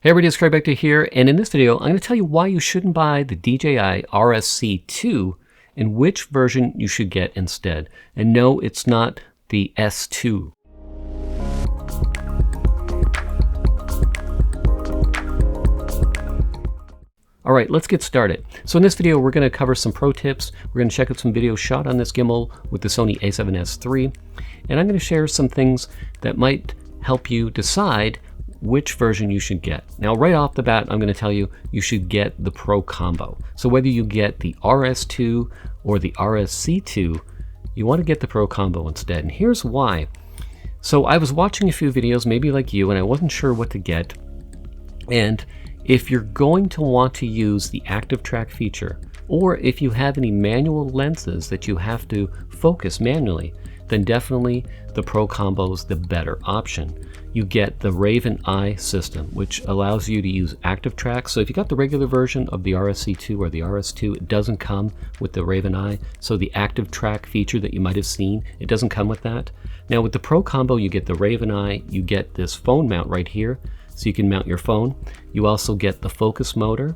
Hey everybody, it's Craig Bechter here, and in this video, I'm going to tell you why you shouldn't buy the DJI RSC-2 and which version you should get instead. And no, it's not the S2. Alright, let's get started. So in this video, we're going to cover some pro tips. We're going to check out some videos shot on this gimbal with the Sony a7S III, and I'm going to share some things that might help you decide which version you should get. Now right off the bat, I'm going to tell you should get the Pro combo. So whether you get the RS2 or the RSC2, you want to get the Pro combo instead. And here's why. So I was watching a few videos, maybe like you, and I wasn't sure what to get. And if you're going to want to use the active track feature, or if you have any manual lenses that you have to focus manually, then definitely the Pro combo is the better option. You get the Raven Eye system, which allows you to use active track. So if you got the regular version of the RSC2 or the RS2, it doesn't come with the Raven Eye. So the active track feature that you might have seen, it doesn't come with that. Now with the Pro combo, you get the Raven Eye, you get this phone mount right here, so you can mount your phone. You also get the focus motor.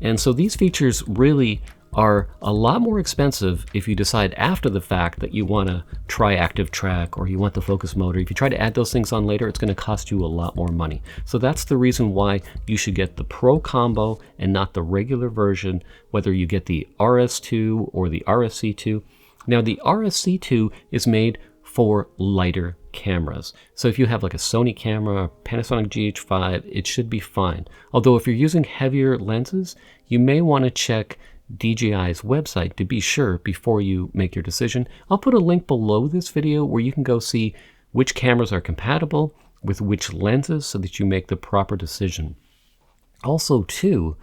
And so these features really are a lot more expensive if you decide after the fact that you want to try active track or you want the focus motor. If you try to add those things on later, it's going to cost you a lot more money. So that's the reason why you should get the Pro combo and not the regular version, whether you get the RS2 or the RSC2. Now the RSC2 is made for lighter cameras. So if you have like a Sony camera, a Panasonic GH5, it should be fine. Although if you're using heavier lenses, you may want to check DJI's website to be sure before you make your decision. I'll put a link below this video where you can go see which cameras are compatible with which lenses so that you make the proper decision. Also too,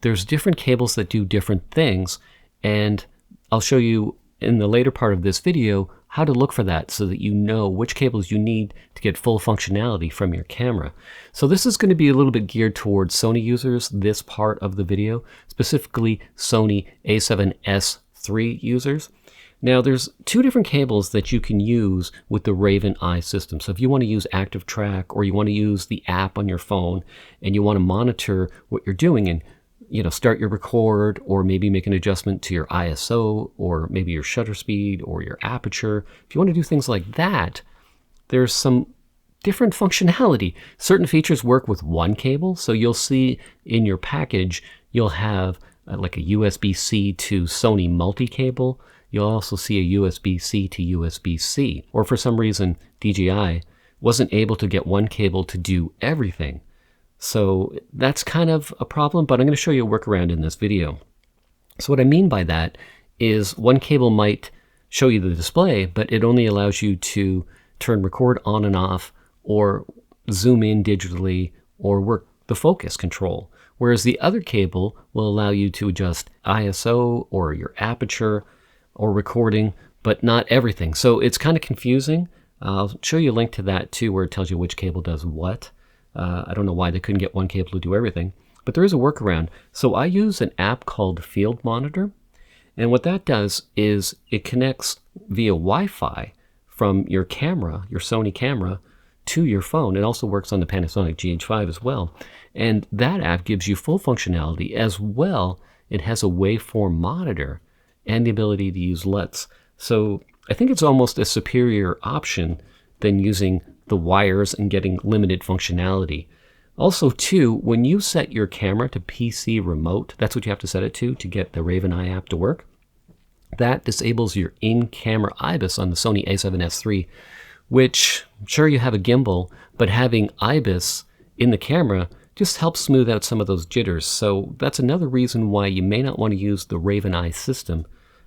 there's different cables that do different things, and I'll show you in the later part of this video how to look for that so that you know which cables you need to get full functionality from your camera. So this is going to be a little bit geared towards Sony users, this part of the video, specifically Sony a7S III users. Now there's two different cables that you can use with the Raven Eye system. So if you want to use active track or you want to use the app on your phone and you want to monitor what you're doing and start your record, or maybe make an adjustment to your ISO, or maybe your shutter speed, or your aperture. If you want to do things like that, there's some different functionality. Certain features work with one cable, so you'll see in your package, you'll have like a USB-C to Sony multi-cable. You'll also see a USB-C to USB-C, or for some reason, DJI wasn't able to get one cable to do everything. So that's kind of a problem, but I'm going to show you a workaround in this video. So what I mean by that is one cable might show you the display, but it only allows you to turn record on and off, or zoom in digitally, or work the focus control. Whereas the other cable will allow you to adjust ISO or your aperture or recording, but not everything. So it's kind of confusing. I'll show you a link to that too, where it tells you which cable does what. I don't know why they couldn't get one cable to do everything, but there is a workaround. So I use an app called Field Monitor, and what that does is it connects via Wi-Fi from your camera, your Sony camera, to your phone. It also works on the Panasonic GH5 as well, and that app gives you full functionality as well. It has a waveform monitor and the ability to use LUTs. So I think it's almost a superior option than using the wires and getting limited functionality. Also too, when you set your camera to PC remote, that's what you have to set it to get the Raven Eye app to work. That disables your in-camera IBIS on the Sony a7S III, which, sure, you have a gimbal, but having IBIS in the camera just helps smooth out some of those jitters. So that's another reason why you may not want to use the Raven Eye system,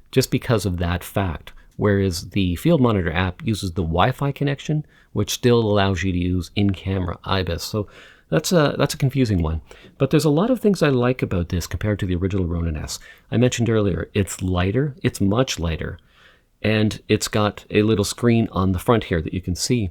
just because of that fact. Whereas the Field Monitor app uses the Wi-Fi connection, which still allows you to use in-camera IBIS. So that's a confusing one. But there's a lot of things I like about this compared to the original Ronin S. I mentioned earlier, it's lighter, it's much lighter, and it's got a little screen on the front here that you can see.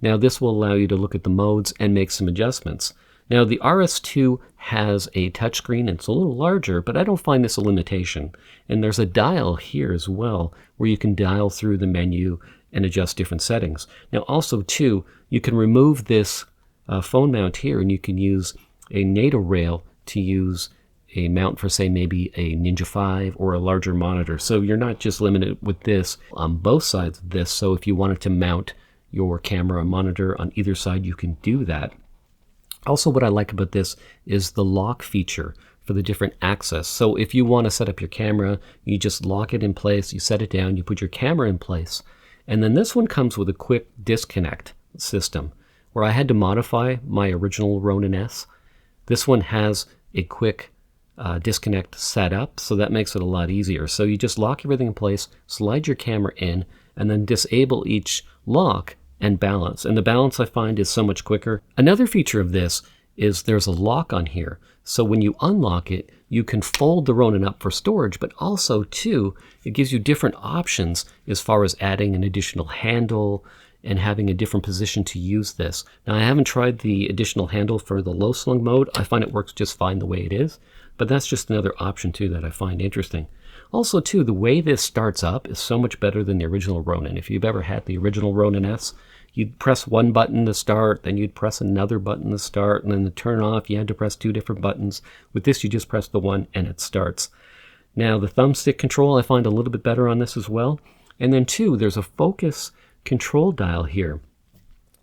Now this will allow you to look at the modes and make some adjustments. Now the RS2 has a touchscreen and it's a little larger, but I don't find this a limitation. And there's a dial here as well, where you can dial through the menu and adjust different settings. Now also too, you can remove this phone mount here and you can use a NATO rail to use a mount for, say, maybe a Ninja 5 or a larger monitor. So you're not just limited with this on both sides of this. So if you wanted to mount your camera and monitor on either side, you can do that. Also, what I like about this is the lock feature for the different access. So if you want to set up your camera, you just lock it in place, you set it down, you put your camera in place. And then this one comes with a quick disconnect system where I had to modify my original Ronin S. This one has a quick disconnect set up, so that makes it a lot easier. So you just lock everything in place, slide your camera in, and then disable each lock and balance. And the balance, I find, is so much quicker. Another feature of this is there's a lock on here. So when you unlock it, you can fold the Ronin up for storage, but also too, it gives you different options as far as adding an additional handle and having a different position to use this. Now, I haven't tried the additional handle for the low slung mode. I find it works just fine the way it is, but that's just another option too that I find interesting. Also too, the way this starts up is so much better than the original Ronin. If you've ever had the original Ronin S, you'd press one button to start, then you'd press another button to start, and then to turn off, you had to press two different buttons. With this, you just press the one and it starts. Now, the thumbstick control I find a little bit better on this as well. And then two, there's a focus control dial here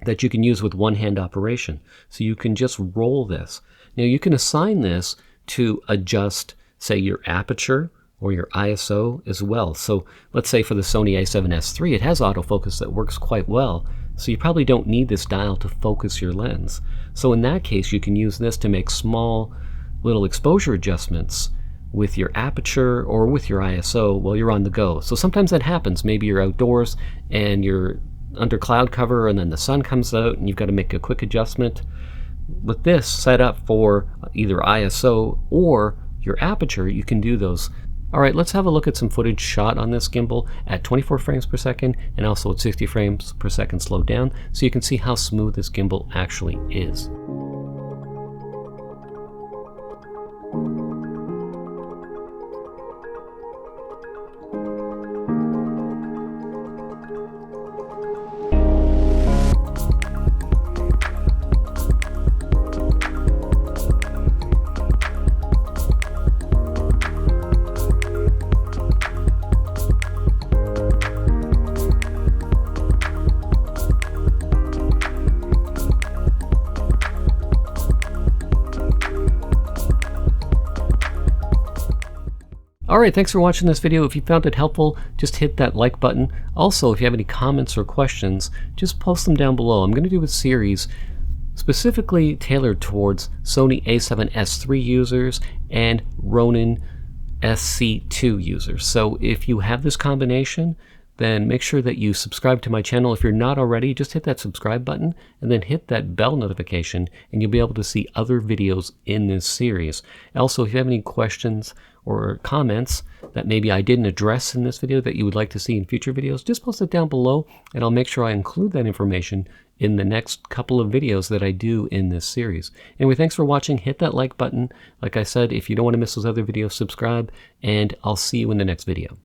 that you can use with one-hand operation. So you can just roll this. Now, you can assign this to adjust, say, your aperture or your ISO as well. So let's say for the Sony a7S III, it has autofocus that works quite well. So you probably don't need this dial to focus your lens. So in that case, you can use this to make small little exposure adjustments with your aperture or with your ISO while you're on the go. So sometimes that happens. Maybe you're outdoors and you're under cloud cover and then the sun comes out and you've got to make a quick adjustment. With this set up for either ISO or your aperture, you can do those. All right, let's have a look at some footage shot on this gimbal at 24 frames per second and also at 60 frames per second slowed down, so you can see how smooth this gimbal actually is. Alright, thanks for watching this video. If you found it helpful, just hit that like button. Also, if you have any comments or questions, just post them down below. I'm going to do a series specifically tailored towards Sony a7S III users and Ronin RSC-2 users. So if you have this combination, then make sure that you subscribe to my channel. If you're not already, just hit that subscribe button and then hit that bell notification and you'll be able to see other videos in this series. Also, if you have any questions or comments that maybe I didn't address in this video that you would like to see in future videos, just post it down below and I'll make sure I include that information in the next couple of videos that I do in this series. Anyway, thanks for watching. Hit that like button. Like I said, if you don't want to miss those other videos, subscribe, and I'll see you in the next video.